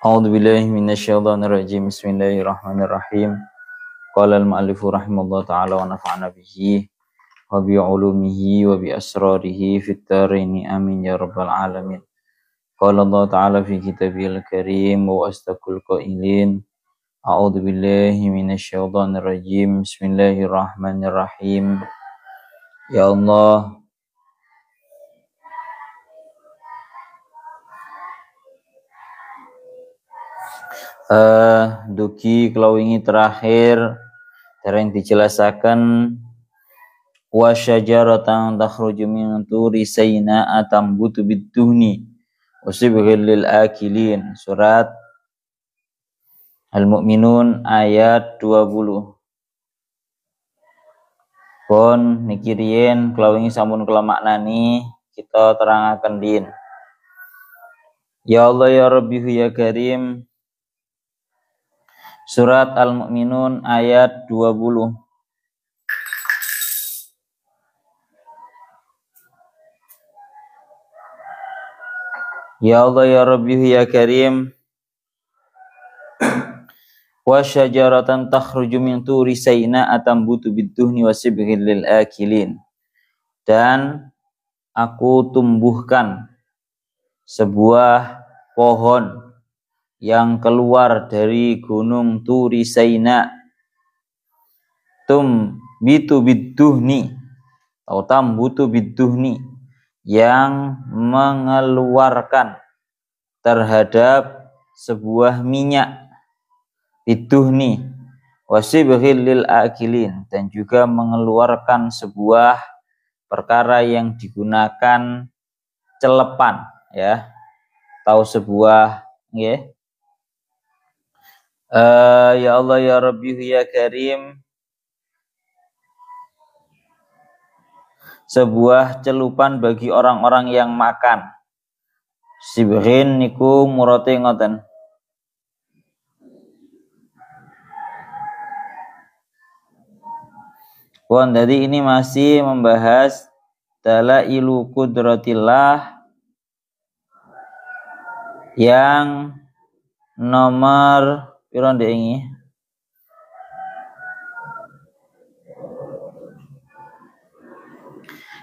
A'udzu billahi minasyaitonir rajim. Bismillahirrahmanirrahim. Qala al-mu'allifu rahimallahu ta'ala wa nafa'ana bihi wa bi 'ulumihi wa bi asrarihi fit dharain amin ya rabbal alamin. Qala Allah ta'ala fi kitabihil karim wa astaqul qailin. A'udzu billahi minasyaitonir rajim. Bismillahirrahmanirrahim. Ya Allah, dugi kalau ini terakhir yang dijelasakan wa syajaratan takhruju min turi sayna tambutu bidduhni usibighil lil akilin, surat Al-Mu'minun ayat 20. Pun niki riyen kalau ini sampun kula maknani kita terangaken din. Ya Allah ya Rabbi ya Karim, surat Al-Mu'minun ayat 20. Ya Allah ya Rabbi ya Karim, wa syajaratan takhruju min turi sayna atambutu bidduhni wasibighil lil akilin. Dan aku tumbuhkan sebuah pohon yang keluar dari gunung Turi Sayna, tumbitu bidduhni atau tambutu bidduhni, yang mengeluarkan terhadap sebuah minyak, bidduhni wasibighil lil akilin, dan juga mengeluarkan sebuah perkara yang digunakan celepan, ya, atau sebuah ya. Ya Allah ya Rabbi ya Karim, sebuah celupan bagi orang-orang yang makan. Sibghin niku murate ngoten. Pun jadi ini masih membahas dalailu qudratillah yang nomor piro ndek ini?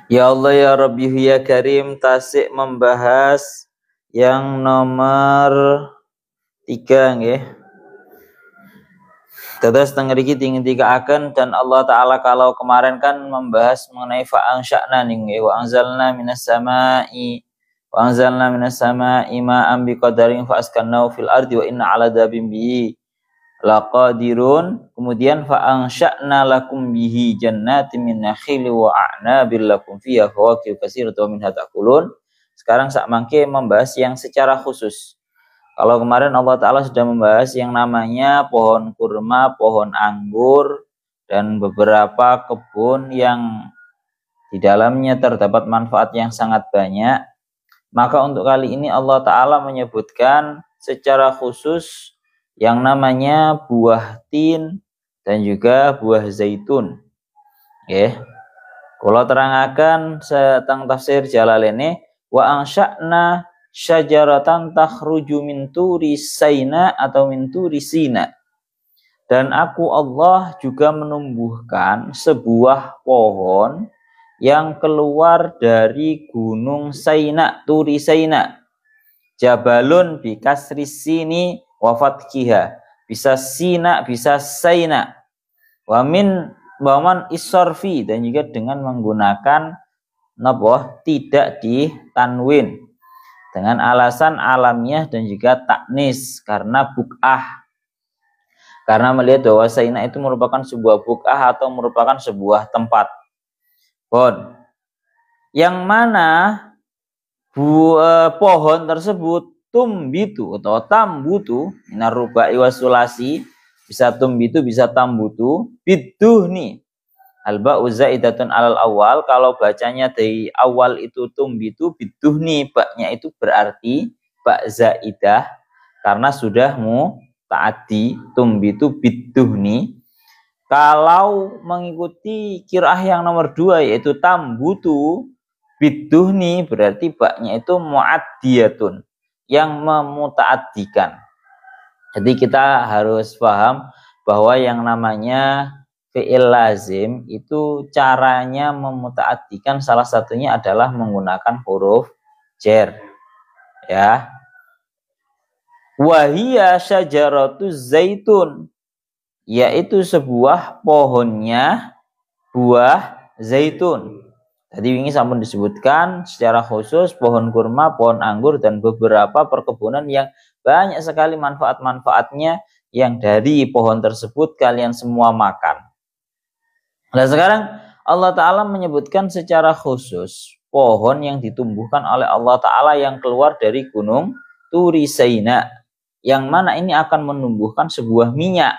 Ya Allah ya Rabbi ya Karim tasik membahas yang nomor 3 nggih. Terus tengah iki tinggal dan Allah Ta'ala kalau kemarin kan membahas mengenai fa'ansya'na nih, wa anzalna minas sama'i ma'an biqadarin fa'askannahu fil ardi wa inna ala dabim bihi laqadirun. Kemudian fa'ansya'na lakum bihi jannatin min nakhili wa a'nabil lakum fiha fawakihu katsiratu minha ta'kulun. Sekarang sak mangke membahas yang secara khusus. Kalau kemarin Allah Ta'ala sudah membahas yang namanya pohon kurma, pohon anggur, dan beberapa kebun yang di dalamnya terdapat manfaat yang sangat banyak. Maka untuk kali ini Allah Ta'ala menyebutkan secara khusus yang namanya buah tin dan juga buah zaitun. Oke. Kalau terangkan tentang tafsir Jalalaini, wa ansya'na syajaratan takhruju min turi sayna atau min turi sina. Dan aku Allah juga menumbuhkan sebuah pohon yang keluar dari gunung Sayna, Turi Sayna. Jabalun bi kasri sini wa fathiha. Bisa sina, bisa sayna. Wa min baman isarfi, dan juga dengan menggunakan napa tidak ditanwin, dengan alasan alamiah dan juga taknis karena buk'ah. Karena melihat bahwa Sayna itu merupakan sebuah buk'ah atau merupakan sebuah tempat. Bon. Yang mana pohon tersebut tumbitu atau tambutu minar rubai wasulasi, bisa tumbitu bisa tambutu bidduhni. Al-ba'u zaidatun alal awal, kalau bacanya dari awal itu tumbitu bidduhni, baknya itu berarti bak zaidah karena sudah ta'addi tumbitu bidduhni. Kalau mengikuti qiraah yang nomor 2 yaitu tambutu bidduhni, berarti baknya itu muaddiyatun, yang memutaaddikan. Jadi kita harus paham bahwa yang namanya fi'il lazim itu caranya memutaaddikan salah satunya adalah menggunakan huruf jar. Ya. Wahia syajaratuz zaitun, yaitu sebuah pohonnya buah zaitun. Tadi ini sampun disebutkan secara khusus pohon kurma, pohon anggur, dan beberapa perkebunan yang banyak sekali manfaat-manfaatnya yang dari pohon tersebut kalian semua makan. Nah sekarang Allah Ta'ala menyebutkan secara khusus pohon yang ditumbuhkan oleh Allah Ta'ala yang keluar dari gunung Turi Saina, yang mana ini akan menumbuhkan sebuah minyak.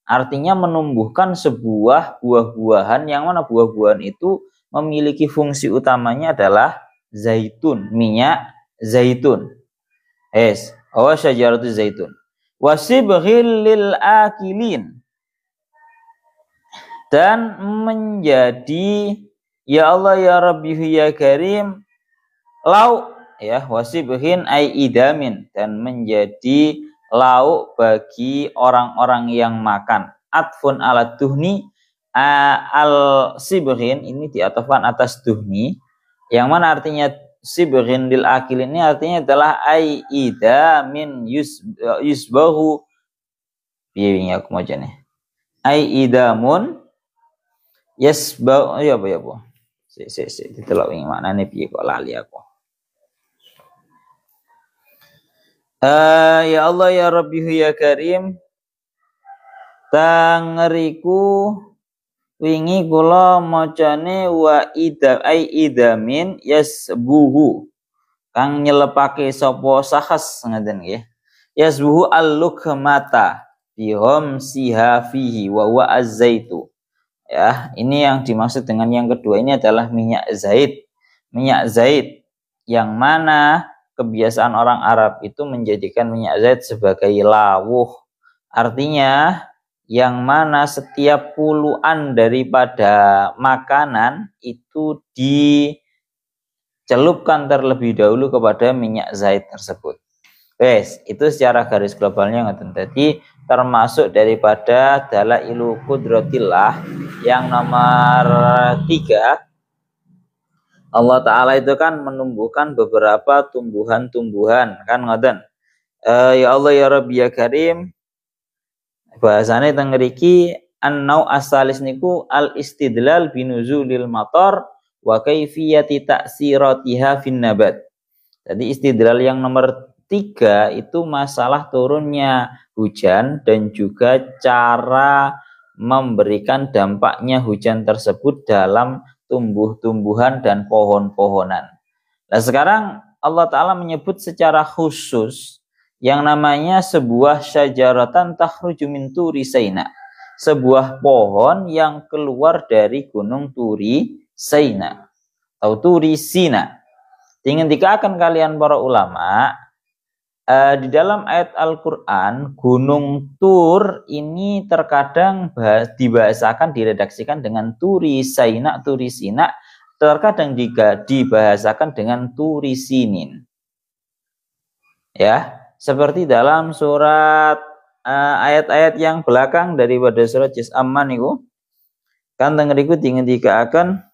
Artinya menumbuhkan sebuah buah-buahan yang mana buah-buahan itu memiliki fungsi utamanya adalah zaitun, minyak zaitun. Syajaratu zaitun. Wasibghil lil akilin, dan menjadi ya Allah ya Rabbi ya Karim lauk, ya, wasibghin ai idamin, dan menjadi lauk bagi orang-orang yang makan. Atfun ala duhni, al sibghin ini diatofkan atas duhni, yang mana artinya sibghin lil akil ini artinya adalah ai idamin yusbahu piye aku mau jane ai idamun yasbau ya apa ditelok ini maknane piye kok lali aku. Ya Allah ya Rabbi ya Karim, tangeriku wingi kula macane wa idam ai idamin yasbuhu, kang nyelepake sapa sahas ngaten nggih. Yasbuhu al-lukmata bihom siha fihi wa huwa az-zaitu. Ya, ini yang dimaksud dengan yang kedua ini adalah minyak zait. Minyak zait yang mana kebiasaan orang Arab itu menjadikan minyak zait sebagai lawuh. Artinya yang mana setiap puluhan daripada makanan itu dicelupkan terlebih dahulu kepada minyak zait tersebut. Itu secara garis globalnya ngoten. Tadi termasuk daripada dalailu qudratillah yang nomor 3. Allah Ta'ala itu kan menumbuhkan beberapa tumbuhan-tumbuhan kan ngoten. Ya Allah ya Rabbi ya Karim, bahasane teng mriki an-nau asalis niku al-istidlal binuzulil matar wa kaifiyati ta'siratiha fin nabat. Jadi istidlal yang nomor 3 itu masalah turunnya hujan dan juga cara memberikan dampaknya hujan tersebut dalam tumbuh-tumbuhan dan pohon-pohonan. Nah sekarang Allah Ta'ala menyebut secara khusus yang namanya sebuah syajaratan takhruju min Turi Saina, sebuah pohon yang keluar dari gunung Turi Saina atau Turi Sina. Ingin dikatakan kalian para ulama, di dalam ayat Al-Quran gunung Tur ini terkadang dibahasakan, diredaksikan dengan Turi Saina, Turi Sina, terkadang juga dibahasakan dengan Turi Sinin. Ya, seperti dalam surat ayat-ayat yang belakang daripada surat Juz Amman itu kan tengeriku ingin dikatakan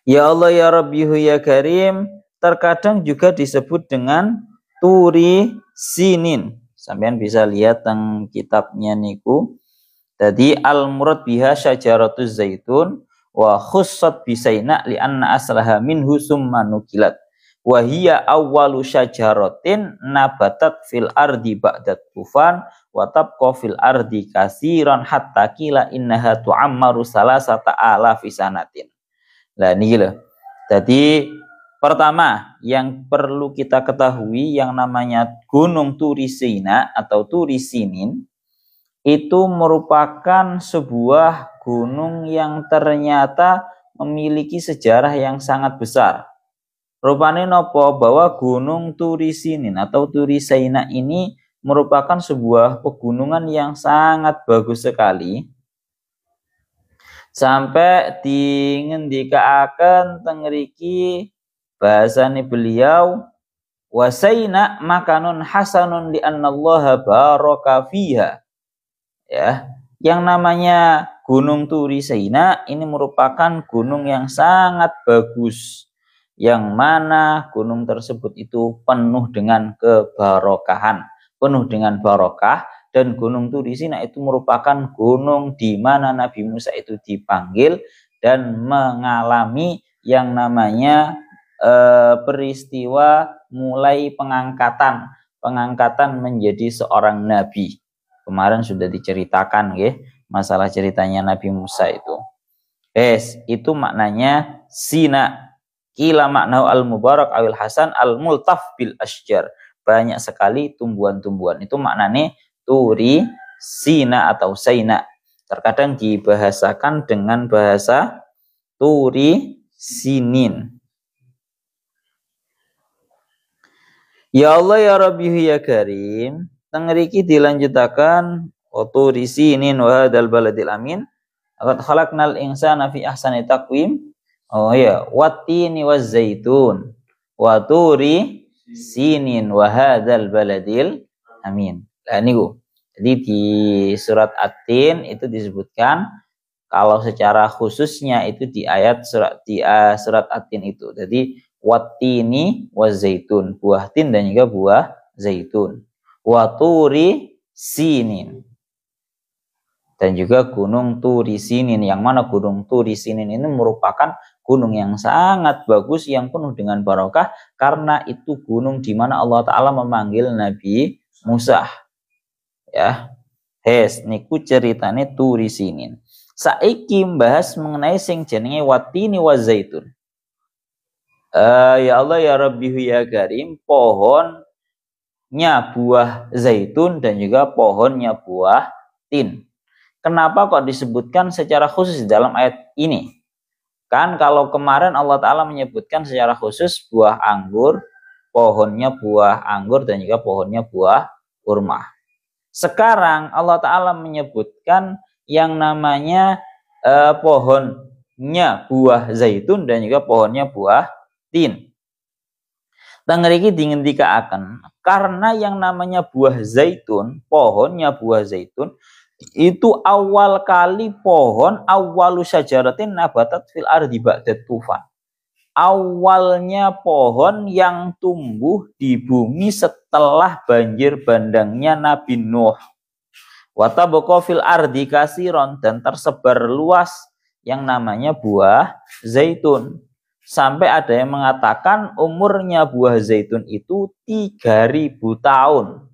ya Allah ya Rabbi ya Karim, terkadang juga disebut dengan Turi Sinin. Sampean bisa lihat teng kitabnya niku. Tadi al-murad biha syajaratuz zaitun wa khussat bisaina li anna aslaha minhu summa nukilat. Wa hiya awwalu syajaratin nabatat fil ardi ba'da tufan wa tabqa fil ardi kasiran hatta kila innaha tu'ammaru salasata alafi sanatin. Lah niki lho. Jadi pertama yang perlu kita ketahui yang namanya Gunung Turi Sina atau Turi Sinin itu merupakan sebuah gunung yang ternyata memiliki sejarah yang sangat besar. Rupane nopo bahwa Gunung Turi Sinin atau Turi Sina ini merupakan sebuah pegunungan yang sangat bagus sekali. Sampai dingendikaaken teng mriki bahasane beliau Wasaina makanun hasanun li annallaha baraka fiha. Ya, yang namanya Gunung Turi Saina ini merupakan gunung yang sangat bagus, yang mana gunung tersebut itu penuh dengan kebarokahan, penuh dengan barokah. Dan Gunung Turi Saina itu merupakan gunung di mana Nabi Musa itu dipanggil dan mengalami yang namanya peristiwa mulai pengangkatan menjadi seorang nabi. Kemarin sudah diceritakan ya, masalah ceritanya Nabi Musa itu. Itu maknanya Sina. Kila maknau al-mubarak awil hasan al-multaf bil asjar. Banyak sekali tumbuhan-tumbuhan. Itu maknanya Turi Sina atau Saina. Terkadang dibahasakan dengan bahasa Turi Sinin. Ya Allah ya Rabbi ya Karim. Tengriki dilanjutakan Turi Sinin wa hadzal baladil amin. Laqad khalaqnal insana fi ahsani taqwim. Oh ya, wattini waz zaitun wa turi sinin wa hadzal baladil amin. Nah niku. Jadi di surat At-Tin itu disebutkan kalau secara khususnya itu di ayat surat At-Tin itu. Jadi wattini waz zaitun, buah tin dan juga buah zaitun. Wa turi sinin. Dan juga gunung Turi Sinin, yang mana gunung Turi Sinin ini merupakan gunung yang sangat bagus yang penuh dengan barokah, karena itu gunung di mana Allah Ta'ala memanggil Nabi Musa. Ya, niku ceritane Turi Sinin. Saiki bahas mengenai sing jenenge watini wa zaitun. Ya Allah ya Rabbi ya Karim, pohonnya buah zaitun dan juga pohonnya buah tin. Kenapa kok disebutkan secara khusus dalam ayat ini? Kan kalau kemarin Allah Ta'ala menyebutkan secara khusus buah anggur, pohonnya buah anggur dan juga pohonnya buah kurma. Sekarang Allah Ta'ala menyebutkan yang namanya pohonnya buah zaitun dan juga pohonnya buah tin. Tangriki dingendikaaken karena yang namanya buah zaitun, pohonnya buah zaitun itu awal kali pohon awalu syajaratin nabatat fil ardi ba'da tufan. Awalnya pohon yang tumbuh di bumi setelah banjir bandangnya Nabi Nuh. Watabaqo fil ardi kasiron, dan tersebar luas yang namanya buah zaitun. Sampai ada yang mengatakan umurnya buah zaitun itu 3000 tahun.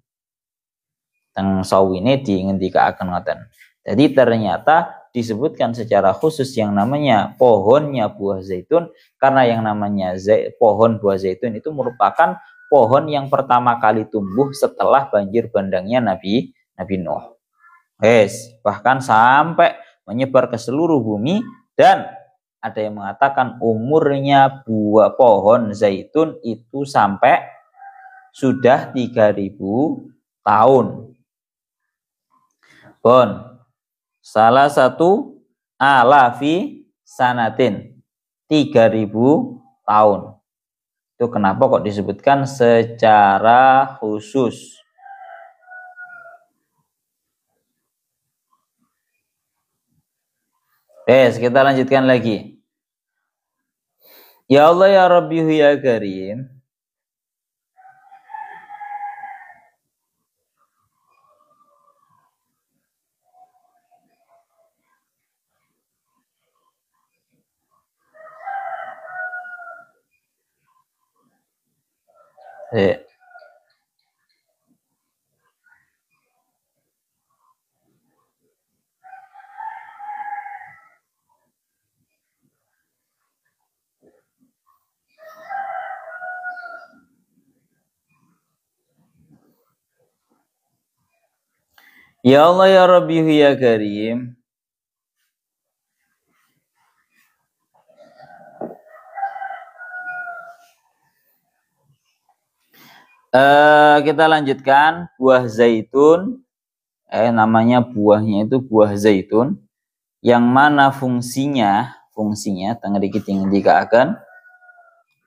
Teng sawine dingendikaaken ngoten. Jadi ternyata disebutkan secara khusus yang namanya pohonnya buah zaitun karena yang namanya pohon buah zaitun itu merupakan pohon yang pertama kali tumbuh setelah banjir bandangnya Nabi Nuh. Bahkan sampai menyebar ke seluruh bumi, dan ada yang mengatakan umurnya buah pohon zaitun itu sampai sudah 3000 tahun. Salah satu alafi sanatin, 3000 tahun. Itu kenapa kok disebutkan secara khusus. Kita lanjutkan lagi. Ya Allah ya Rabbi ya Karim. Ya Allah ya Rabbi ya Karim. Kita lanjutkan buah zaitun. Namanya buahnya itu buah zaitun, yang mana fungsinya tengriki dikaaken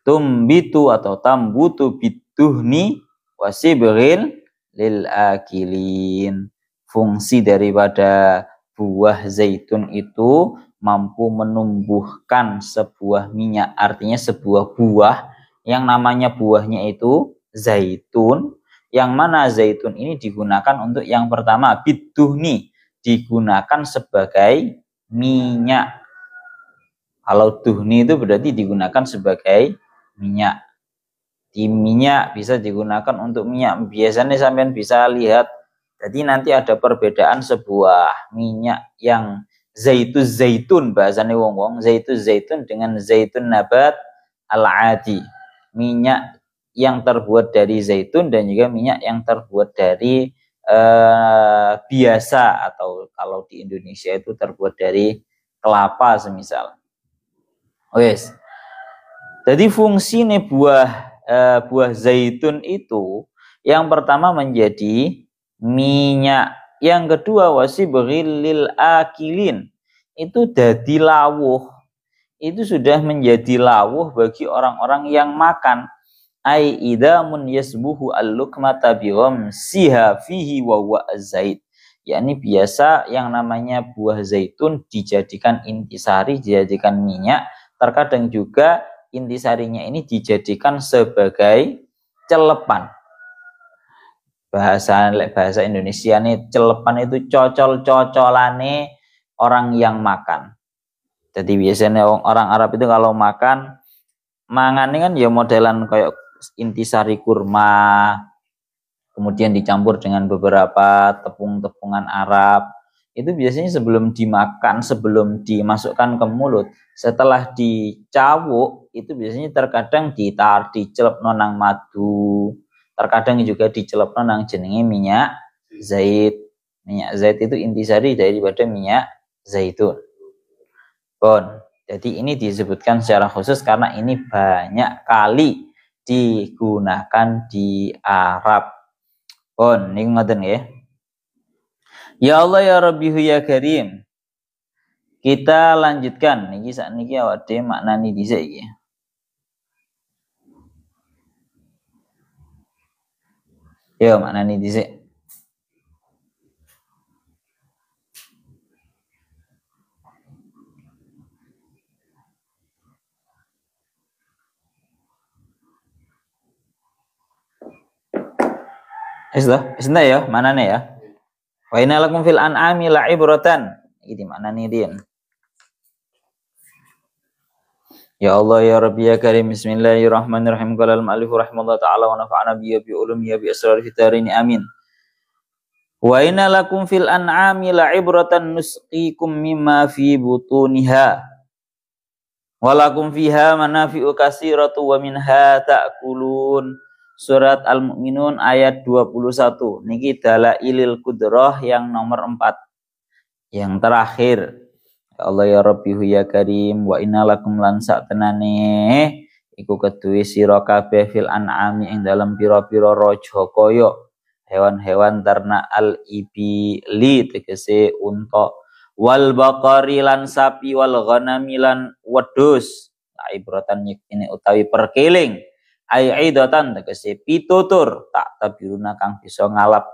tumbitu atau tambutu biduhni wasibghil lil akilin. Fungsi daripada buah zaitun itu mampu menumbuhkan sebuah minyak, artinya sebuah buah yang namanya buahnya itu zaitun, yang mana zaitun ini digunakan untuk yang pertama biduhni, digunakan sebagai minyak. Kalau duhni itu berarti digunakan sebagai minyak. Di minyak bisa digunakan untuk minyak. Biasanya sampean bisa lihat, jadi nanti ada perbedaan sebuah minyak yang zaitun bahasanya wong-wong, zaitun dengan zaitun nabat al-adi. Minyak yang terbuat dari zaitun dan juga minyak yang terbuat dari biasa, atau kalau di Indonesia itu terbuat dari kelapa semisal. Wes. Jadi fungsi nih buah zaitun itu yang pertama menjadi minyak, yang kedua wasibghil lil akilin, itu dadi lawuh, itu sudah menjadi lawuh bagi orang-orang yang makan. Ai idamun yasbuhu al-lukmata biramsiha fihi wa huwa az-zait, yakni biasa yang namanya buah zaitun dijadikan intisari, dijadikan minyak. Terkadang juga intisarinya ini dijadikan sebagai celepan. Bahasa Indonesia nih, celepan itu cocol-cocolane orang yang makan. Jadi biasanya orang Arab itu kalau makan, mangan ini kan ya modelan kayak intisari kurma, kemudian dicampur dengan beberapa tepung-tepungan Arab. Itu biasanya sebelum dimakan, sebelum dimasukkan ke mulut, setelah dicawuk, itu biasanya terkadang dicelup nonang madu, terkadang juga dicelup nonang jenenge minyak zait. Minyak zait itu intisari daripada minyak zaitun. Bon, jadi ini disebutkan secara khusus karena ini banyak kali digunakan di Arab. Bon, ini ngoten ya. Ya Allah ya Rabbihu ya Karim. Kita lanjutkan niki sakniki awake maknani dhisik iki. Ya maknani dhisik. Isna ya, manane ya. Wa inna lakum fil an'ami la'ibratan. Iki maknane din. Ya Allah ya Rabbi ya Karim, bismillahirrahmanirrahim. Qala al-mu'allif rahimahullah ta'ala wa nafa'ana bi ulumi bi asrar fitarini amin. Wa inna lakum fil an'ami la'ibratan nusqikum mimma fi butuniha. Wa lakum fiha manafi'u katsiratu wa minha ta'kulun. Surat Al-Mu'minun ayat 21. Niki dalailil qudrah yang nomor 4. Yang terakhir. Ya Allah ya Rabbihu ya Karim, wa inna lakum lan saktenane iku keduwe sira kabeh fil an'ami ing dalam pira-pira raja kaya hewan-hewan ternak al-ibili tegese unta, wal baqari lan sapi, wal ghanami lan wedhus. Ibratan ini utawi perkeling. Aidatan tegese pitutur, tak tabiruna kang bisa ngalap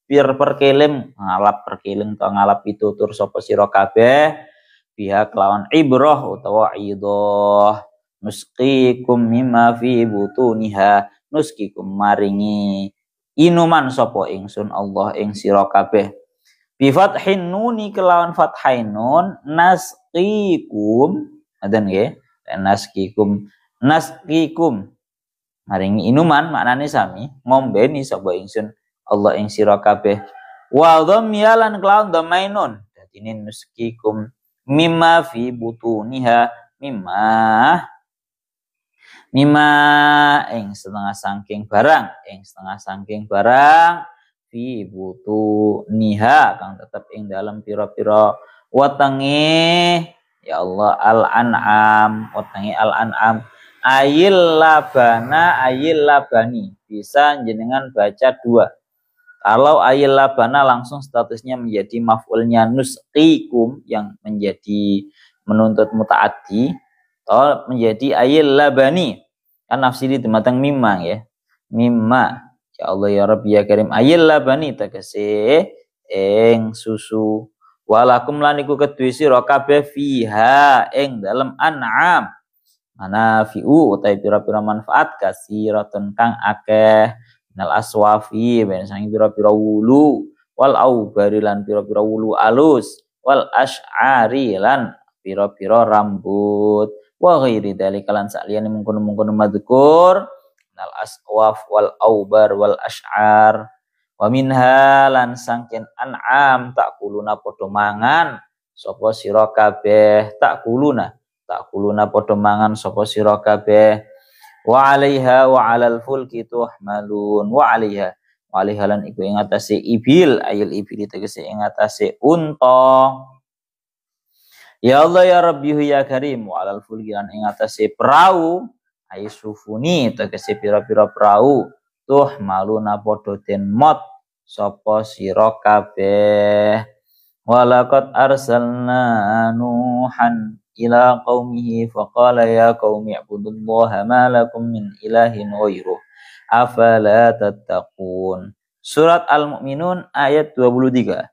perkeling, ngalap perkeling atau ngalap pitutur sapa sira kabeh pihak lawan ibrah utawa idah. Nusqikum mimma fi butuniha, nusqikum maringi inuman sapa ingsun Allah ing sira kabeh. Bi fathin nuni kelawan fathain nun, nasqikum, adan nggih, nasqikum maringi inuman, maknane sami ngombeni sapa ingsun Allah ing sira kabeh. Wa dhamyalan kelawan dhamainun, dadine nusqikum mimma fi butuniha, mimma ing setengah saking barang fi butuniha kang tetep ing dalam pira-pira wetenge ya Allah al-an'am, wetenge al-an'am. Ayil labani, bisa jenengan baca dua. Kalau ayil labana langsung statusnya menjadi maf'ulnya nusqikum yang menjadi menuntut mutaaddi, atau menjadi ayil labani kan nafsiri dumateng mimang ya. mimma ya Allah ya Rabbi ya Karim ayil labani tegese ing susu walakum lan iku kedue sira kabeh fiha ing dalem an'am manafi'u utai pira-pira manfaat kasiratun kang akeh minal aswafi ben sangi pira-pira wulu wal aubari lan pira-pira wulu alus wal asy'ari lan pira-pira rambut wa ghairi dzalika lan saliyane mungkon-mungkon madzkur minal aswaf wal aubar wal asy'ar wa minha lan sangken an'am takuluna padha mangan sapa sira kabeh takuluna padha mangan sapa sira kabeh wa 'alaiha wa 'alal fulki tuhmalun wa 'alaiha lan iku ing atase ibil ayil ibil tegese ing atase unta ya Allah ya Rabbi ya Karim wa 'alal fulki lan ing atase perahu ay sufuni tegese pira-pira perahu tuhmaluna padha den mot sapa sira kabeh walaqad arsalna nuhan ila qaumihi faqala ya qaumi ibudullaha ma lakum min ilahin ghairuh afala tattaqun. Surat Al-Mu'minun ayat 23.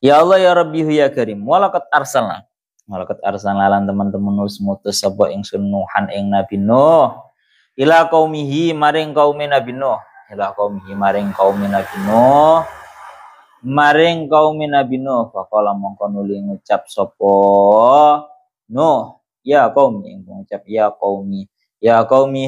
Ya Allah ya Rabbi ya Karim walaqad arsalna lan teman-teman mutus sapa ingsun Nuhan ing Nabi Nuh ila qaumihi maring kaum Nabi Nuh maring kaum Nabi Nuh faqala mongko nuli ngucap sapa Nuh ya kaum ing ngucap ya qaumi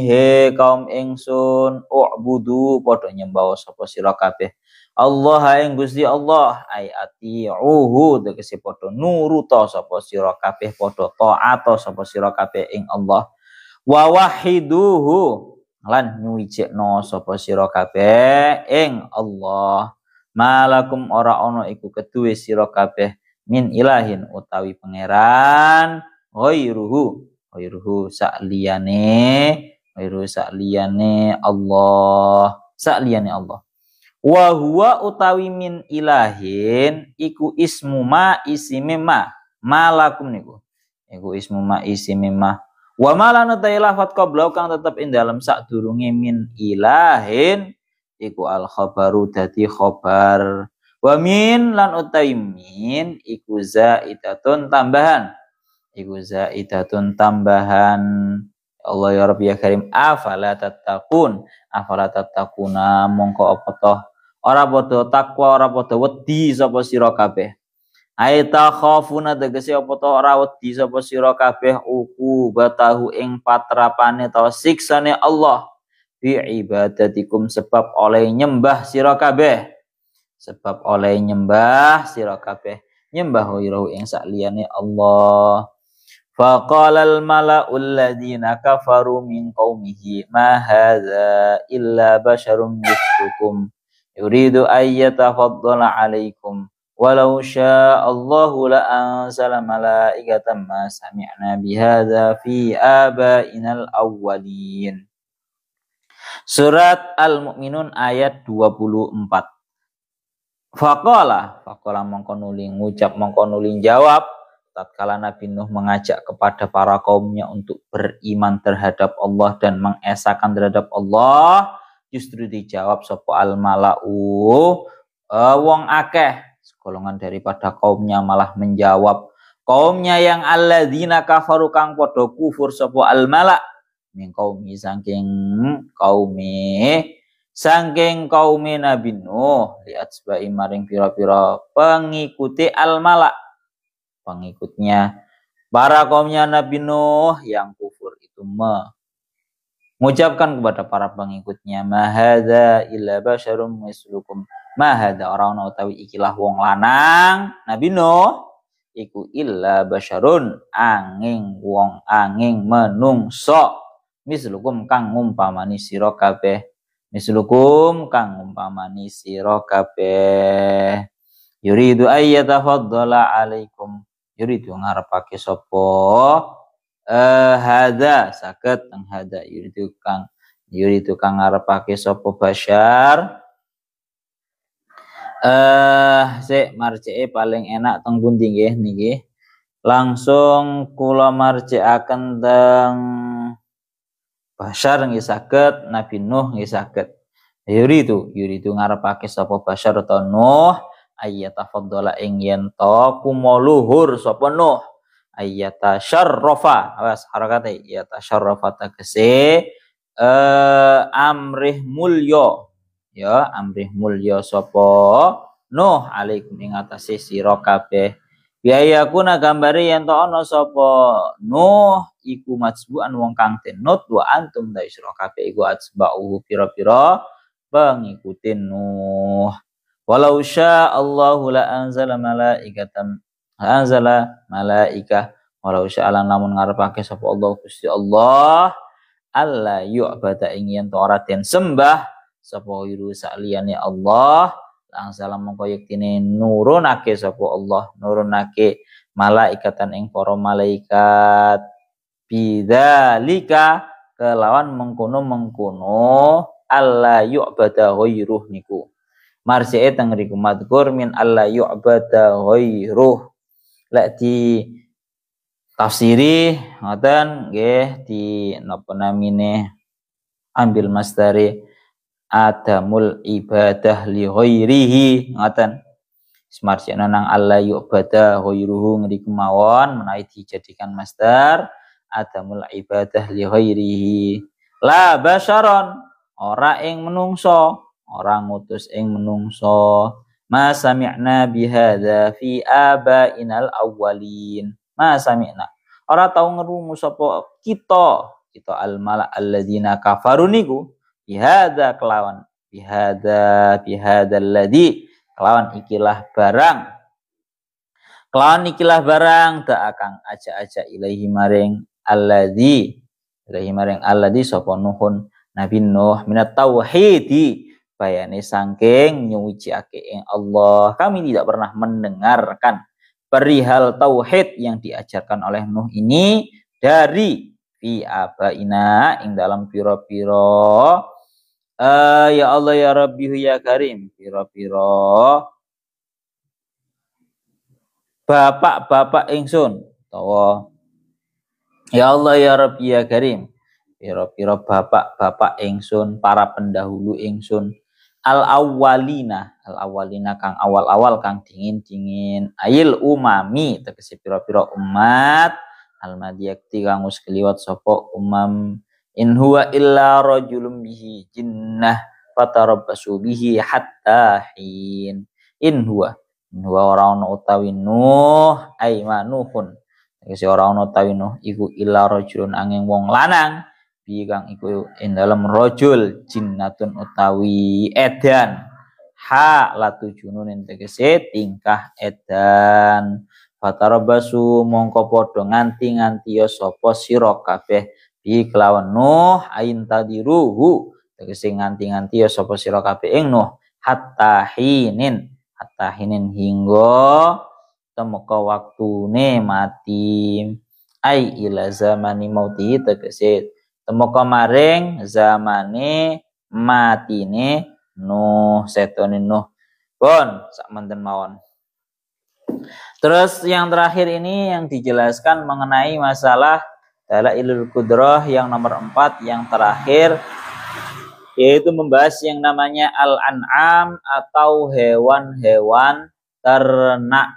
he kaum ingsun u'budu padha nyembah sapa sira kabeh Allah ing Gusti Allah ay atiuhu tegese padha nuruta sapa sira kabeh padha taat sapa sira kabeh ing Allah wa wahiduhu lan nyuwijekno sapa sira kabeh ing Allah malakum ora ono iku kedue sira kabeh min ilahin utawi pangeran ghairuhu sakliyane Allah wa huwa utawi min ilahin iku ismu ma isime malakum niku ismu ma isime wa malana tailafat qabla kang tetep ing dalem sadurunge min ilahin iku al khabaru dadi khobar wa min lan utawi min iku zaidatun tambahan Allah ya Rabbi ya Karim afala tattaquna mongko apa toh ora padha takwa ora padha wedi sapa sira kabeh aita khafuna tegese apa toh ora wedi sapa sira kabeh uku batahu ing patrapane ta siksane Allah fi ibadatikum sebab oleh nyembah sira kabeh nyembah ghairu ing sakliyane Allah faqalal mala'ul ladzina kafaru min qaumihi ma hadza illa basharun mithlukum yuridu ayyatafaddala 'alaikum walau sya'allahu la anzala malaikatan ma sami'na bihadza fi abainal awwalin. Surat Al-Mu'minun ayat 24. Faqala mongko nuli ngucap mongko nuli jawab tatkala Nabi Nuh mengajak kepada para kaumnya untuk beriman terhadap Allah dan mengesahkan terhadap Allah, justru dijawab sapa al-mala'u wong akeh golongan daripada kaumnya malah menjawab kaumnya yang alladzina kafaru kang padha kufur sapa al-mala' min qaumi saking kaumi Nabi Nuh liatsbai maring pira-pira pengikuti al-mala' pengikutnya para kaumnya Nabi Nuh yang kufur itu mengucapkan kepada para pengikutnya mahadza illa basyarum mislukum mahadza orang utawi ikilah wong lanang Nabi Nuh iku illa basyarun angin menungso mislukum kang ngumpamani sira kabeh yuridu ayyatafaddala alaikum yuridu ngarepake sapa hadza saged teng hadza yuridu kang ngarepake sapa basyar sik marjeke paling enak teng pundi nggih niki langsung kula marjekaken teng Bashar nggih saged, Nabi Nuh nggih saged. Yuridu ngarepake sapa Bashar atau Nuh ayyatafaddala ing yen to kumoluhur sapa Nuh ayyatasharrafa awas harakate yatasharrafa tegese amrih mulya ya amrih mulya sapa Nuh alaikum ing atase sira kabeh biaya kuna gambare yen to ana sapa Nuh iku majbuan wong kang tenut wa antum ta sira kabeh iku atsba'uhu pira-pira pengikutin Nuh. Walau sya Allahu la anzala malaikah walau sya lan lamun ngarepake sapa Allah Gusti Allah alla yu'bada ing yen ora den sembah sapa wiru saliyane Allah langsung mongko yektine nurunake sapa Allah nurunake malaikatan ing para malaikat bidzalika kelawan mengkono alla yu'bada ghairuh niku marji'e teng riku madkur min alla yu'bada ghairuh lek di tafsiri ngoten nggih di napa namine ambil masdari adamul ibadah li ghairihi ngoten marji'na nang alla yu'bada ghairuhu ngriku mawon menawi dijadikan masdar adamul ibadah li ghairihi la basyaron ora ing menungso orang ngutus ing menungso ma sami'na bihadza fi abainal awwalin ma sami'na ora tau ngrungu sapa kita al mala alladzina kafaru niku bihadza kelawan bihadza alladzi kelawan ikilah barang tak akan aja ilaihi maring alladzi sapa nuhun Nabi Nuh minat tauhidi bayane sangking nyuciake ing Allah. Kami tidak pernah mendengarkan perihal tauhid yang diajarkan oleh Nuh ini dari fi abaina ing dalam piro-piro ya Allah ya Rabbi ya Karim piro-piro bapak-bapak ingsun utawa ya Allah ya Rabbi ya Karim piro-piro bapak-bapak ingsun para pendahulu ingsun al-awwalina kang awal-awal kang dingin ayil umami tegese piro-piro umat al-madiyakti kang wis kliwat sapa umam in huwa illa rajulun bihi jinnah fatarabbasu bihi hatta hin in huwa ora ana utawi Nuh aimanuhun tegese ora ana utawi Nuh iku illa rajulun angin wong lanang bi kang iku ing dalem rajul jinnatun utawi edan latu junun tegese tingkah edan fatarabasu mongko padha nganti ya sapa sira kabeh bi kelawan Nuh ain tadiruhu tegese nganti ya sapa sira kabeh ing Nuh hatta hinin hingga temeka waktune mati ai ila zamani mauti tegese temeka maring zamane matine Nuh setone Nuh pun sak menten mawon. Terus yang terakhir ini yang dijelaskan mengenai masalah Dalailul Qudrah yang nomor 4 yang terakhir yaitu membahas yang namanya al-an'am atau hewan-hewan ternak.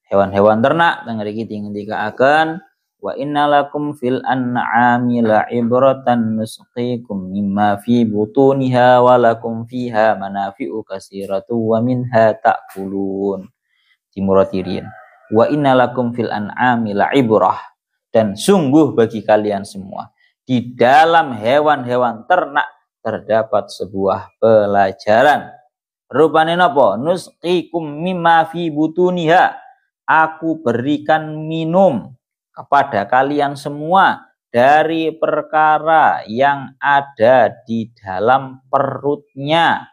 Hewan-hewan ternak teng mriki dikaaken wa innalakum fil an'ami la'ibratan nusqikum mimma fi butuniha wa lakum fiha manafi'u katsiratu wa minha ta'kulun. Timuratirin. Wa innalakum fil an'ami la'ibrah dan sungguh bagi kalian semua di dalam hewan-hewan ternak terdapat sebuah pelajaran. Rupane napa? Nusqikum mimma fi butuniha. Aku berikan minum kepada kalian semua dari perkara yang ada di dalam perutnya.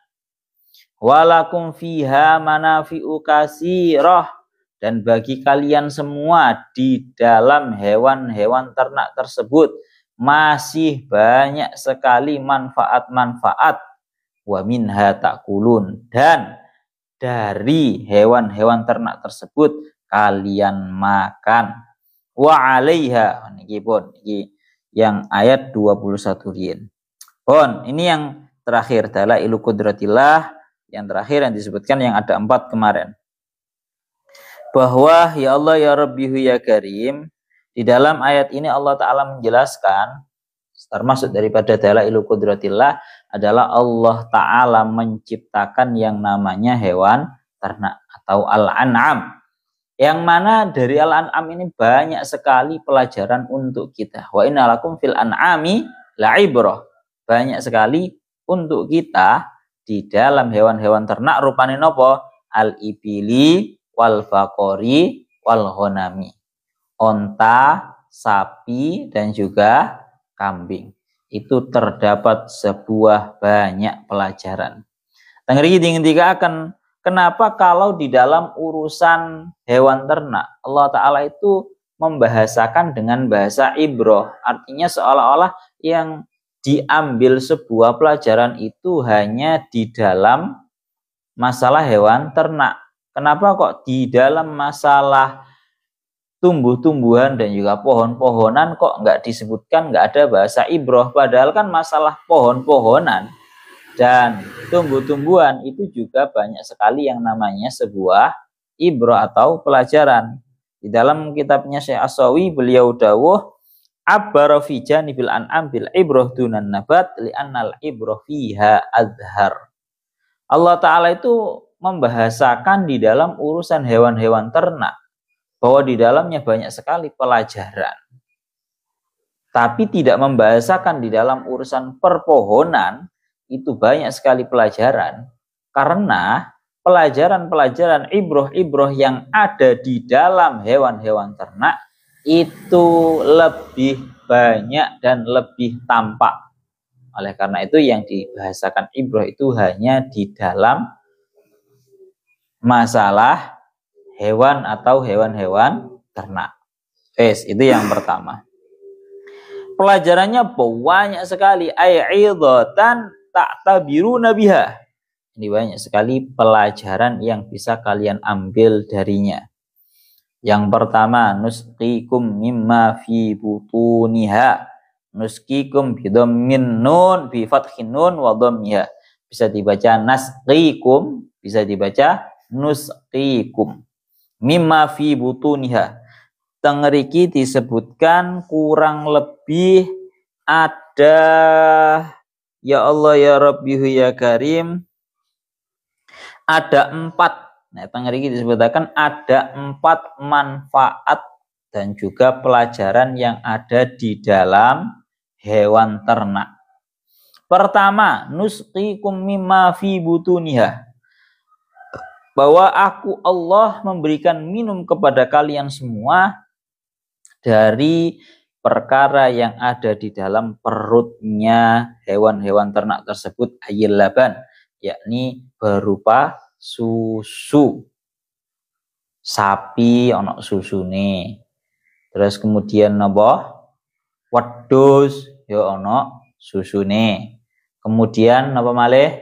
Walakum fiha manafi'u katsirah dan bagi kalian semua di dalam hewan-hewan ternak tersebut masih banyak sekali manfaat-manfaat. Wa minha ta'kulun dan dari hewan-hewan ternak tersebut kalian makan. Wa 'alaiha niki pun iki yang ayat 21 riyen. Bon, ini yang terakhir dalailu qudratillah, yang terakhir yang disebutkan yang ada 4 kemarin. Bahwa ya Allah ya Rabbihu ya Karim, di dalam ayat ini Allah Ta'ala menjelaskan, termasuk daripada dalailu qudratillah adalah Allah Ta'ala menciptakan yang namanya hewan ternak atau al-an'am. Yang mana dari al-an'am ini banyak sekali pelajaran untuk kita. Wa inna lakum fil an'ami la'ibrah. Banyak sekali untuk kita di dalam hewan-hewan ternak rupane nopo? Al-ibili wal baqori wal ghanami. Onta, sapi dan juga kambing. Itu terdapat sebuah banyak pelajaran. Tengeri tinggal akan kenapa kalau di dalam urusan hewan ternak Allah Ta'ala itu membahasakan dengan bahasa ibroh. Artinya seolah-olah yang diambil sebuah pelajaran itu hanya di dalam masalah hewan ternak. Kenapa kok di dalam masalah tumbuh-tumbuhan dan juga pohon-pohonan kok nggak disebutkan, nggak ada bahasa ibroh? Padahal kan masalah pohon-pohonan dan tumbuh-tumbuhan itu juga banyak sekali yang namanya sebuah ibroh atau pelajaran. Di dalam kitabnya Syekh As-Sawi beliau dawuh abbara fi janibil an'am bil ibroh dunan nabat li'annal ibroh fiha adhar. Allah Ta'ala itu membahasakan di dalam urusan hewan-hewan ternak bahwa di dalamnya banyak sekali pelajaran. Tapi tidak membahasakan di dalam urusan perpohonan itu banyak sekali pelajaran, karena pelajaran-pelajaran ibroh-ibroh yang ada di dalam hewan-hewan ternak itu lebih banyak dan lebih tampak. Oleh karena itu yang dibahasakan ibroh itu hanya di dalam masalah hewan atau hewan-hewan ternak. Itu yang pertama. Pelajarannya banyak sekali. Ai'idhatan ta'tabiruna biha. Ini banyak sekali pelajaran yang bisa kalian ambil darinya. Yang pertama, nusqikum mimma fi butuniha. Nusqikum bidhammin nun bi fathin nun wa dhammiha. Bisa dibaca nasqikum, bisa dibaca nusqikum mimma fi butuniha. Tengeriki disebutkan kurang lebih ada ya Allah ya Rabbihu ya Karim ada 4. Nah, tengeriki disebutkan ada 4 manfaat dan juga pelajaran yang ada di dalam hewan ternak. Pertama, nusqikum mimma fi butuniha. Bahwa aku Allah memberikan minum kepada kalian semua dari perkara yang ada di dalam perutnya hewan-hewan ternak tersebut, ayil laban, yakni berupa susu. Sapi ono susune. Terus kemudian napa? Wedhus ya ono susune. Kemudian napa malih?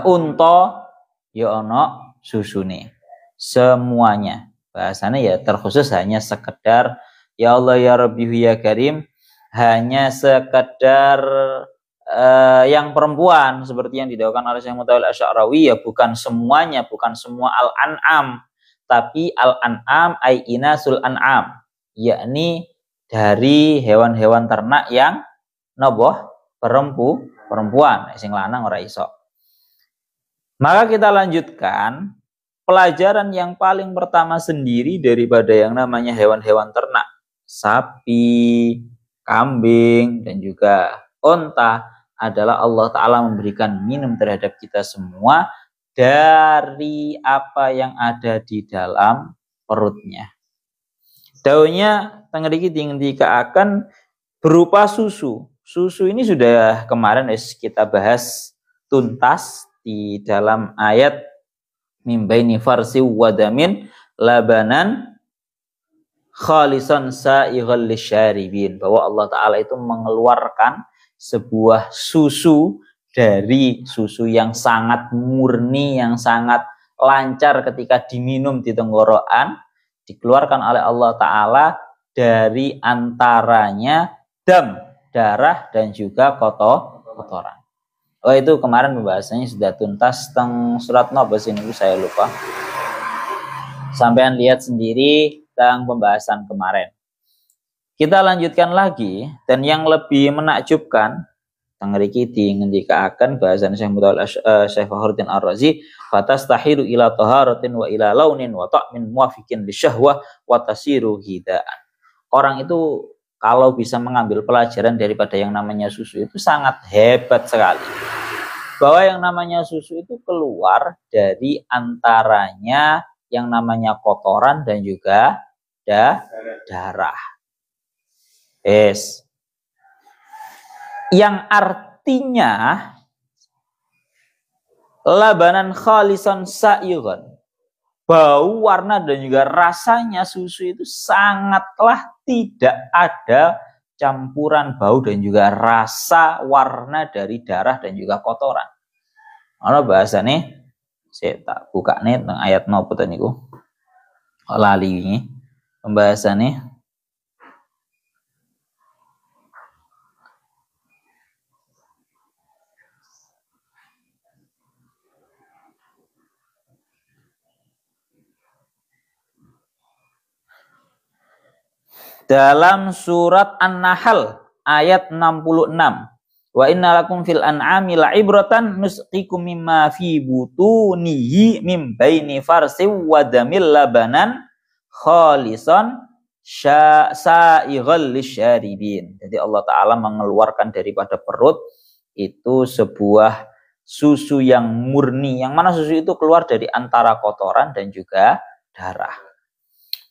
Unta ya ono susune. Semuanya. Bahasanya ya terkhusus hanya sekedar ya Allah ya Rabbihu ya Karim, hanya sekedar yang perempuan seperti yang didakwakan oleh Syekh Mutawil Asy'arawi, ya bukan semuanya, bukan semua al-an'am, tapi al-an'am ay inasul an'am, yakni dari hewan-hewan ternak yang noboh perempuan, sing lanang ora iso. Maka kita lanjutkan pelajaran yang paling pertama sendiri daripada yang namanya hewan-hewan ternak, sapi, kambing, dan juga onta, adalah Allah Ta'ala memberikan minum terhadap kita semua dari apa yang ada di dalam perutnya. Daunnya tengeriki tinggal akan berupa susu. Susu ini sudah kemarin kita bahas tuntas di dalam ayat mimbaini farsi wadamin labanan khalisan sa'ighal lisyaribin, bahwa Allah Ta'ala itu mengeluarkan sebuah susu dari susu yang sangat murni, yang sangat lancar ketika diminum di tenggorokan, dikeluarkan oleh Allah Ta'ala dari antaranya dam, darah dan juga kotoran. Oh itu kemarin pembahasannya sudah tuntas tentang surat nobas ini saya lupa. Sampean lihat sendiri tentang pembahasan kemarin. Kita lanjutkan lagi, dan yang lebih menakjubkan teng mriki dingendikaken bahasan Syekh Mutawal Syekh Fakhruddin Ar-Razi, fatastahiru ila taharatin wa ila launin wa ta'min muwafiqin lisyahwah wa tasiru hidaan. Orang itu kalau bisa mengambil pelajaran daripada yang namanya susu itu sangat hebat sekali. Bahwa yang namanya susu itu keluar dari antaranya yang namanya kotoran dan juga darah. Yes. Yang artinya labanan khalisan sa'igan. Bau, warna dan juga rasanya susu itu sangatlah tidak ada campuran bau dan juga rasa warna dari darah dan juga kotoran. Ana bahasane saya tak buka nih tentang ayat nopo niku. Lali ini pembahasannya. Dalam surat An-Nahl ayat 66. Wa innalakum fil an'ami la'ibratan nusqikum mimma fi butunihi mim baini farsin wa damil labanan khalisan sa'ighal lisyaribin. Jadi Allah Ta'ala mengeluarkan daripada perut itu sebuah susu yang murni, yang mana susu itu keluar dari antara kotoran dan juga darah.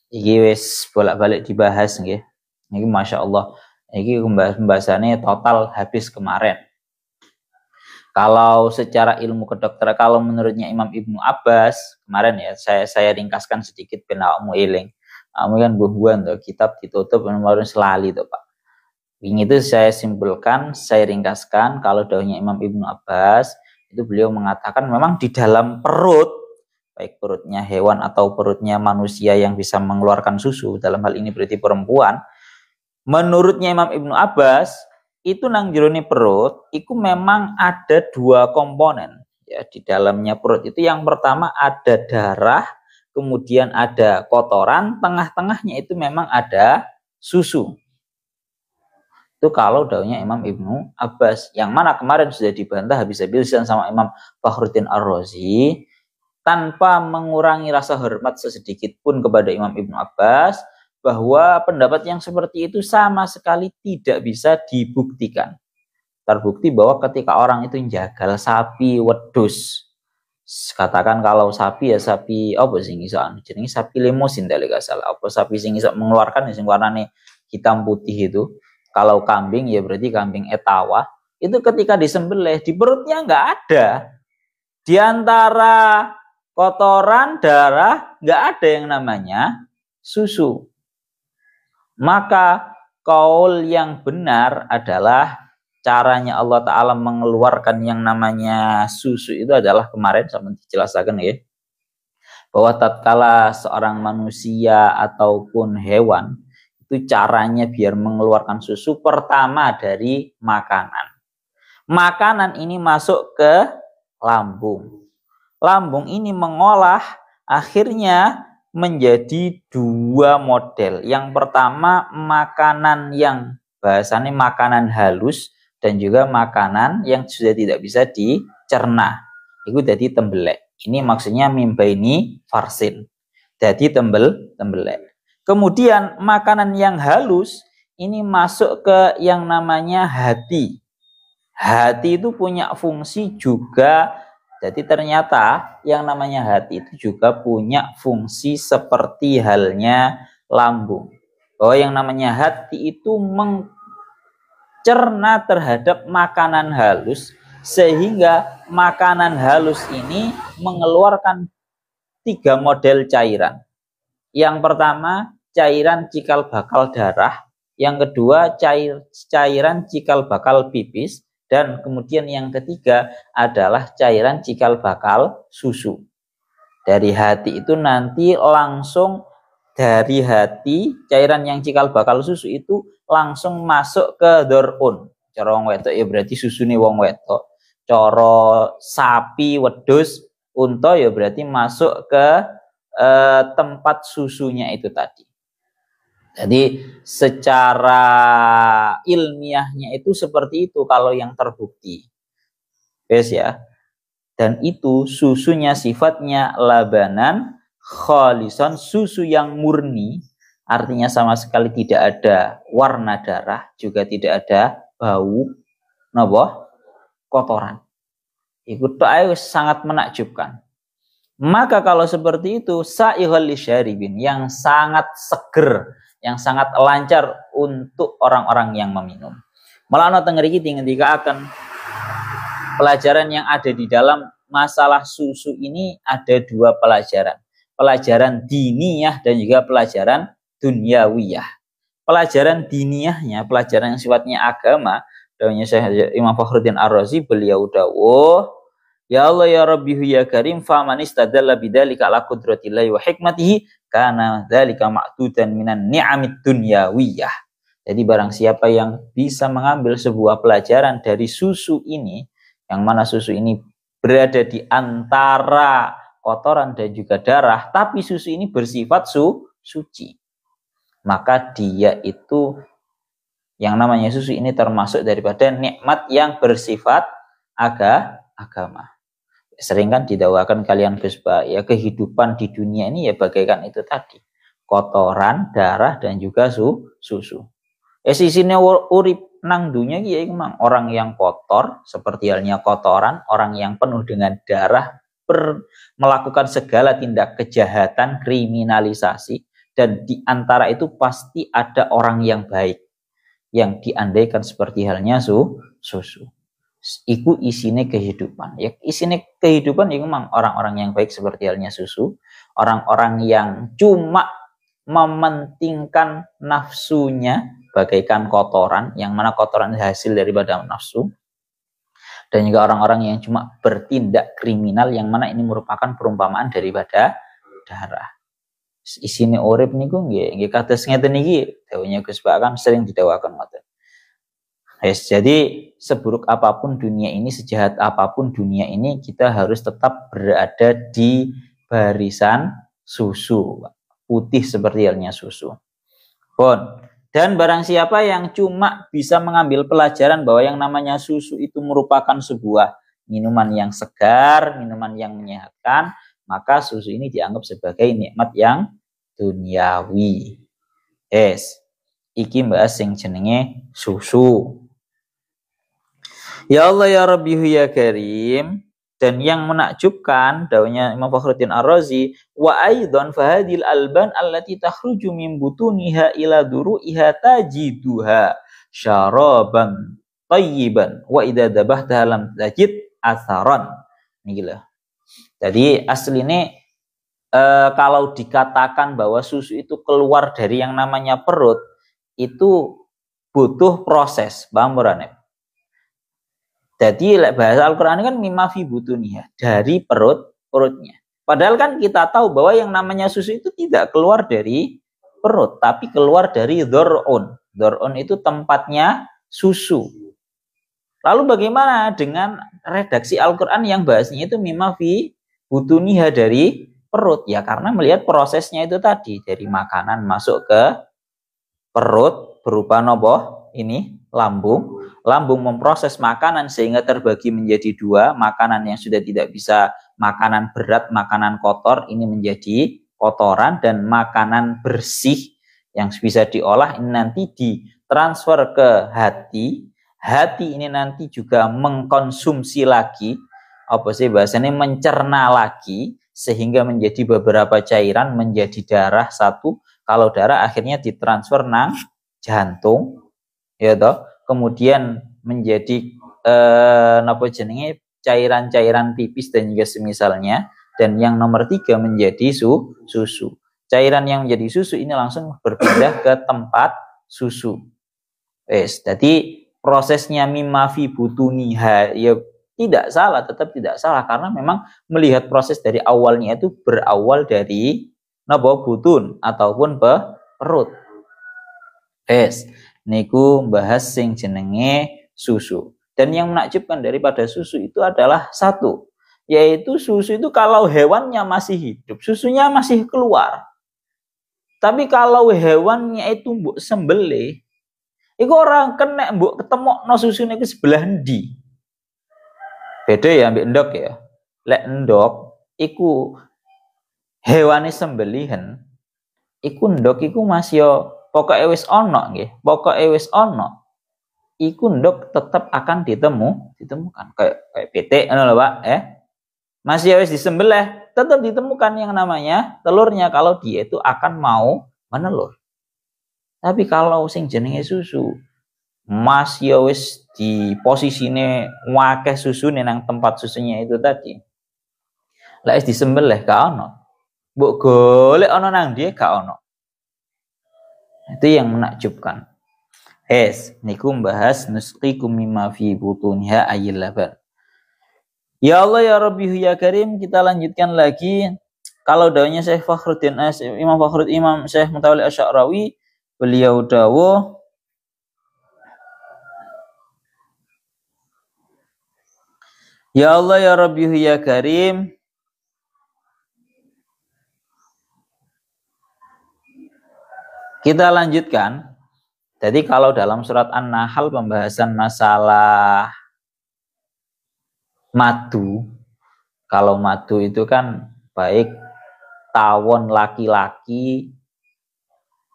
Iki wis bolak-balik dibahas nggih. Niki Masya Allah. Iki pembahasannya total habis kemarin. Kalau secara ilmu kedokteran, kalau menurutnya Imam Ibnu Abbas kemarin ya, saya ringkaskan sedikit ben awakmu eling. Kamu kan buah-buahan tuh, kitab ditutup kemarin selali tuh Pak. Ini itu saya simpulkan, saya ringkaskan kalau dawuhnya Imam Ibnu Abbas itu beliau mengatakan memang di dalam perut, baik perutnya hewan atau perutnya manusia yang bisa mengeluarkan susu, dalam hal ini berarti perempuan, menurutnya Imam Ibnu Abbas itu nang jerone perut itu memang ada dua komponen ya di dalamnya perut itu. Yang pertama ada darah, kemudian ada kotoran, tengah-tengahnya itu memang ada susu. Itu kalau daunnya Imam Ibnu Abbas, yang mana kemarin sudah dibantah habis-habisan sama Imam Fakhruddin Ar-Razi, tanpa mengurangi rasa hormat sesedikit pun kepada Imam Ibnu Abbas, bahwa pendapat yang seperti itu sama sekali tidak bisa dibuktikan. Terbukti bahwa ketika orang itu jagal sapi wedhus, katakan kalau sapi ya sapi apa sing iso jenenge sapi limusin tadi gak salah, apa sapi sing iso mengeluarkan sing warnane hitam putih itu. Kalau kambing ya berarti kambing etawa, itu ketika disembelih di perutnya nggak ada, di antara kotoran, darah, nggak ada yang namanya susu. Maka kaul yang benar adalah caranya Allah Ta'ala mengeluarkan yang namanya susu itu adalah kemarin sama dijelaskan ya, bahwa tatkala seorang manusia ataupun hewan itu caranya biar mengeluarkan susu pertama dari makanan. Makanan ini masuk ke lambung. Lambung ini mengolah, akhirnya menjadi dua model. Yang pertama makanan yang bahasanya makanan halus dan juga makanan yang sudah tidak bisa dicerna. Itu jadi tembelek. Ini maksudnya mimbaini farsin. Jadi tembelek. Kemudian makanan yang halus ini masuk ke yang namanya hati. Hati itu punya fungsi juga. Jadi ternyata yang namanya hati itu juga punya fungsi seperti halnya lambung. Bahwa yang namanya hati itu mencerna terhadap makanan halus, sehingga makanan halus ini mengeluarkan 3 model cairan. Yang pertama cairan cikal bakal darah, yang kedua cairan cikal bakal pipis, dan kemudian yang ketiga adalah cairan cikal bakal susu. Dari hati itu nanti langsung dari hati, cairan yang cikal bakal susu itu langsung masuk ke dorun. Cara wong wedok ya berarti susune wong wedok. Cara sapi, wedhus, unta ya berarti masuk ke tempat susunya itu tadi. Jadi secara ilmiahnya itu seperti itu kalau yang terbukti. Guys ya. Dan itu susunya sifatnya labanan khalisan, susu yang murni, artinya sama sekali tidak ada warna darah, juga tidak ada bau napa kotoran. Itu sangat menakjubkan. Maka kalau seperti itu sa'ihul lisyaribin, yang sangat seger, yang sangat lancar untuk orang-orang yang meminum. Malah teng mriki ngendikaken pelajaran yang ada di dalam masalah susu ini ada dua pelajaran. Pelajaran diniyah dan juga pelajaran dunyawiyah. Pelajaran diniyahnya, pelajaran yang sifatnya agama, dawuhnya Syekh Imam Fakhruddin Ar-Razi, beliau dawuh, ya Allah ya Rabbi ya Karim, faman istadalla bidzalika ala qudratillahi wa hikmatihi kana dzalika ma'dudan minan ni'amid dunyawiyah. Jadi barang siapa yang bisa mengambil sebuah pelajaran dari susu ini, yang mana susu ini berada di antara kotoran dan juga darah, tapi susu ini bersifat suci, maka dia itu yang namanya susu ini termasuk daripada nikmat yang bersifat agama. Sering kan didakwakan kalian Gusba, ya kehidupan di dunia ini ya bagaikan itu tadi, kotoran, darah dan juga susu. Sisine urip nang dunia ya memang orang yang kotor seperti halnya kotoran, orang yang penuh dengan darah, melakukan segala tindak kejahatan, kriminalisasi, dan di antara itu pasti ada orang yang baik yang diandaikan seperti halnya susu. Iku isine kehidupan. Ya isine kehidupan ya memang orang-orang yang baik seperti halnya susu, orang-orang yang cuma mementingkan nafsunya bagaikan kotoran, yang mana kotoran hasil daripada nafsu, dan juga orang-orang yang cuma bertindak kriminal, yang mana ini merupakan perumpamaan daripada darah. Isine urip niku nggih kados ngeten iki dawuhnya Gus Pak kan sering didawakan ngoten. Yes, jadi seburuk apapun dunia ini, sejahat apapun dunia ini, kita harus tetap berada di barisan susu, putih seperti halnya susu. Dan barang siapa yang cuma bisa mengambil pelajaran bahwa yang namanya susu itu merupakan sebuah minuman yang segar, minuman yang menyehatkan, maka susu ini dianggap sebagai nikmat yang duniawi. Iki mbak sing jenenge susu. Ya Allah ya Rabbi ya Karim. Dan yang menakjubkan, dawuhnya Imam Fakhruddin Ar-Razi, wa aidan fahadil alban allati takhruju min butuniha ila duru'iha tajiduha syaraban tayyiban wa idza dabahtaha lam tajid atharan. Niki lho. Jadi asline kalau dikatakan bahwa susu itu keluar dari yang namanya perut, itu butuh proses, paham ora nek? Jadi bahasa Al-Quran kan mimma fi butuniha, dari perutnya. Padahal kan kita tahu bahwa yang namanya susu itu tidak keluar dari perut, tapi keluar dari dhor'un. Dhor'un itu tempatnya susu. Lalu bagaimana dengan redaksi Al-Quran yang bahasnya itu mimma fi butuniha, dari perut? Ya karena melihat prosesnya itu tadi, dari makanan masuk ke perut berupa nopo ini lambung memproses makanan sehingga terbagi menjadi dua, makanan yang sudah tidak bisa, makanan berat, makanan kotor ini menjadi kotoran, dan makanan bersih yang bisa diolah ini nanti ditransfer ke hati ini nanti juga mengkonsumsi lagi, apa sih bahasanya, mencerna lagi sehingga menjadi beberapa cairan, menjadi darah satu. Kalau darah akhirnya ditransfer nang jantung, ya toh, kemudian menjadi cairan-cairan pipis dan juga semisalnya, dan yang nomor 3 menjadi susu. Cairan yang menjadi susu ini langsung berpindah ke tempat susu. Jadi prosesnya mimma fi butuniha ya tidak salah, tetap tidak salah, karena memang melihat proses dari awalnya itu berawal dari napa butun ataupun perut. Niku bahas sing jenenge susu. Dan yang menakjubkan daripada susu itu adalah satu, yaitu susu itu kalau hewannya masih hidup, susunya masih keluar. Tapi kalau hewannya itu mbok sembelih, iku orang kena mbok ketemokno susune iku sebelah endi. Beda ya ambek endok ya. Lek endok iku hewane sembelihan, iku endok iku masih yo pokoke wis ana nggih, pokoke wis ana. Iku ndok tetap akan ditemukan kayak pitik ngono lho Pak, masih wis disembelih tetap ditemukan yang namanya telurnya kalau dia itu akan mau menelur. Tapi kalau sing jenenge susu masih wis di posisine wakeh susune nang tempat susunya itu tadi. Lah wis disembelih gak ono. Mbok golek ono nang dia gak ono. Itu yang menakjubkan. Niku membahas nusqikum mimma fi butuniha ayil laban. Ya Allah ya Rabbi ya Karim, kita lanjutkan lagi. Kalau dawuhnya Syekh Fakhruddin Imam Syekh Mutawalli Asy'arawi, beliau dawuh Ya Allah ya Rabbi ya Karim, kita lanjutkan. Jadi kalau dalam surat An-Nahl pembahasan masalah madu, kalau madu itu kan baik tawon laki-laki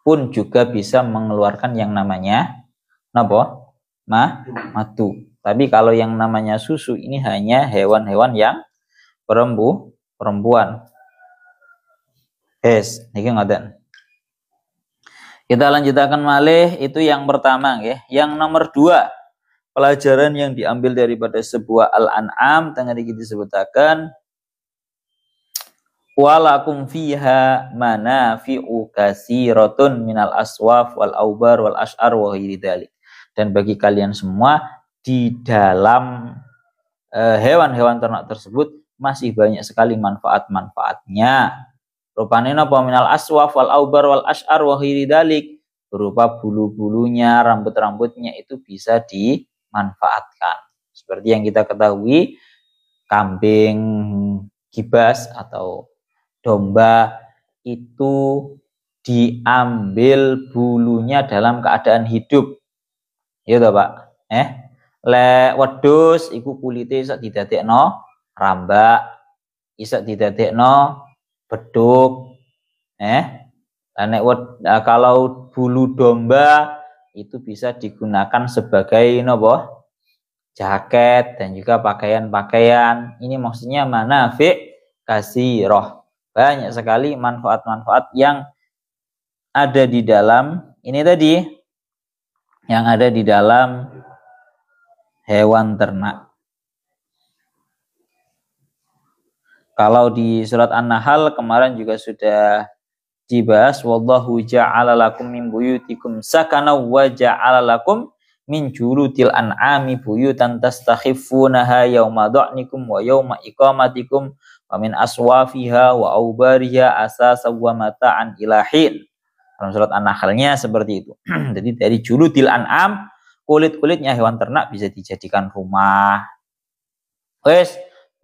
pun juga bisa mengeluarkan yang namanya madu. Tapi kalau yang namanya susu ini hanya hewan-hewan yang perempuan. Niki ngoten. Kita lanjutkan malih, itu yang pertama ya. Yang nomor 2, pelajaran yang diambil daripada sebuah Al-An'am tengah disebutakan walakum fiha manafi'u katsiratun minal aswaf wal aubar wal ash'ar wa ghairi dzalik. Dan bagi kalian semua di dalam hewan-hewan ternak tersebut masih banyak sekali manfaat-manfaatnya. Rupane napa minal aswaf wal aubar wal ash'ar wa ghairi dzalik, berupa bulu-bulunya, rambut-rambutnya itu bisa dimanfaatkan. Seperti yang kita ketahui, kambing kibas atau domba itu diambil bulunya dalam keadaan hidup. Ya toh Pak? Lek wedhus iku kulite iso didadekno rambak, iso didadekno beduk, kalau bulu domba itu bisa digunakan sebagai jaket dan juga pakaian-pakaian. Ini maksudnya manafi' katsirah. Banyak sekali manfaat-manfaat yang ada di dalam ini tadi, yang ada di dalam hewan ternak. Kalau di surat An-Nahl kemarin juga sudah dibahas, wallahu ja'ala lakum min buyutikum sakana wa ja'ala lakum min julutil an'ami buyutan tastakhifunaha yauma dha'nikum wa yauma iqamatikum wa min aswafiha wa aubariha asasa wa mata'an ilahin. Dalam surat An-Nahl-nya seperti itu. Jadi dari julutil an'am, kulit-kulitnya hewan ternak bisa dijadikan rumah.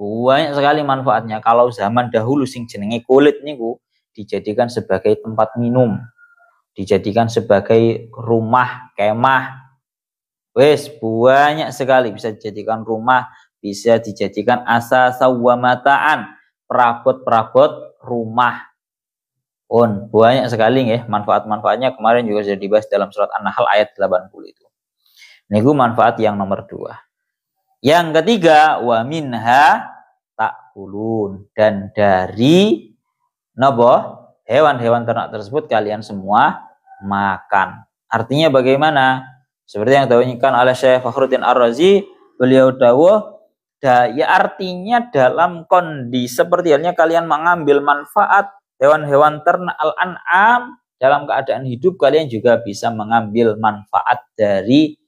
Banyak sekali manfaatnya. Kalau zaman dahulu sing jenenge kulit niku dijadikan sebagai tempat minum, dijadikan sebagai rumah kemah. Banyak sekali bisa dijadikan rumah, bisa dijadikan asasa wa mataan, perabot-perabot rumah. Banyak sekali nggih manfaat-manfaatnya. Kemarin juga sudah dibahas dalam surat An-Nahl ayat 80 itu. Niku manfaat yang nomor 2. Yang ketiga, wa minha ta'kulun, dan dari hewan-hewan ternak tersebut kalian semua makan. Artinya bagaimana? Seperti yang ditanyakan oleh Syekh Fakhruddin Ar-Razi, beliau dawuh, ya artinya dalam kondisi seperti halnya kalian mengambil manfaat hewan-hewan ternak al-an'am dalam keadaan hidup, kalian juga bisa mengambil manfaat dari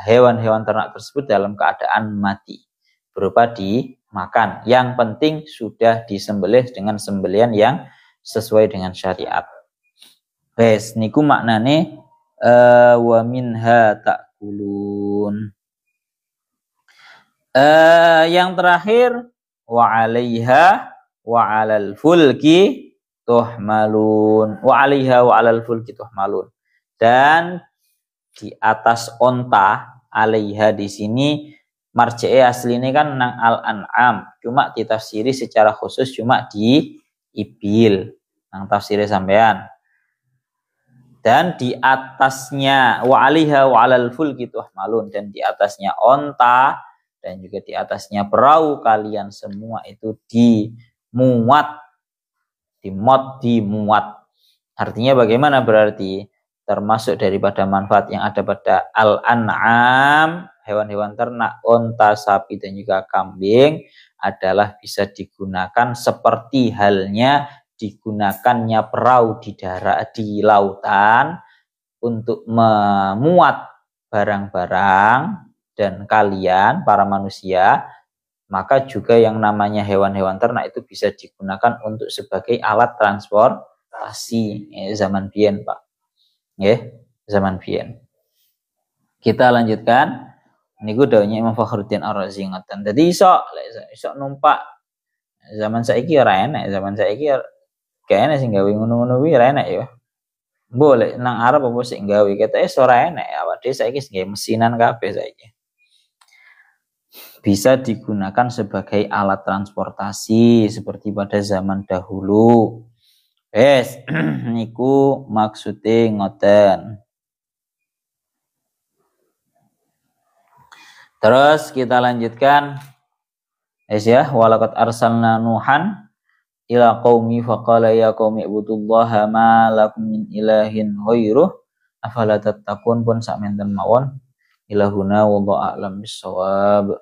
hewan-hewan ternak tersebut dalam keadaan mati, berupa dimakan. Yang penting sudah disembelih dengan sembelihan yang sesuai dengan syariat. Wes niku maknane wa minha ta'kulun. Yang terakhir wa 'alaiha wa 'alal fulki tuhmalun. Wa 'alaiha wa 'alal fulki tuhmalun. Dan di atas onta, 'alaiha di sini marji'e asline kan nang al-an'am, cuma ditafsiri secara khusus cuma di ibil nang tafsirnya sampean. Dan di atasnya wa 'alaiha wa 'alal fulki tuhmalun, dan di atasnya onta dan juga di atasnya perahu kalian semua itu dimuat. Artinya bagaimana berarti? Termasuk daripada manfaat yang ada pada al-an'am, hewan-hewan ternak, onta, sapi, dan juga kambing adalah bisa digunakan seperti halnya digunakannya perahu di darat, di lautan untuk memuat barang-barang dan kalian, para manusia, maka juga yang namanya hewan-hewan ternak itu bisa digunakan untuk sebagai alat transportasi zaman biyen, Pak. Zaman biyen. Kita lanjutkan. Niku dawuhnya Imam Fakhruddin Ar-Razi ngoten. Dadi iso numpak zaman saiki ora enak, zaman saiki kayaknya sing gawe ngono-ngono kuwi ora enak ya. Boleh nang Arab apa sing gawe ketoke ora enak awak dhewe saiki sing gawe mesinan kabeh saiki. Bisa digunakan sebagai alat transportasi seperti pada zaman dahulu. Niku maksude ngoten. Terus kita lanjutkan. Ya, walaqad arsalna Nuhan ila qaumi faqala ya qaumi ibudullaha ma lakum min ilahin ghairuh afala tattaqun pun sak menten mawon. Ilahuna wallahu a'lam bissawab.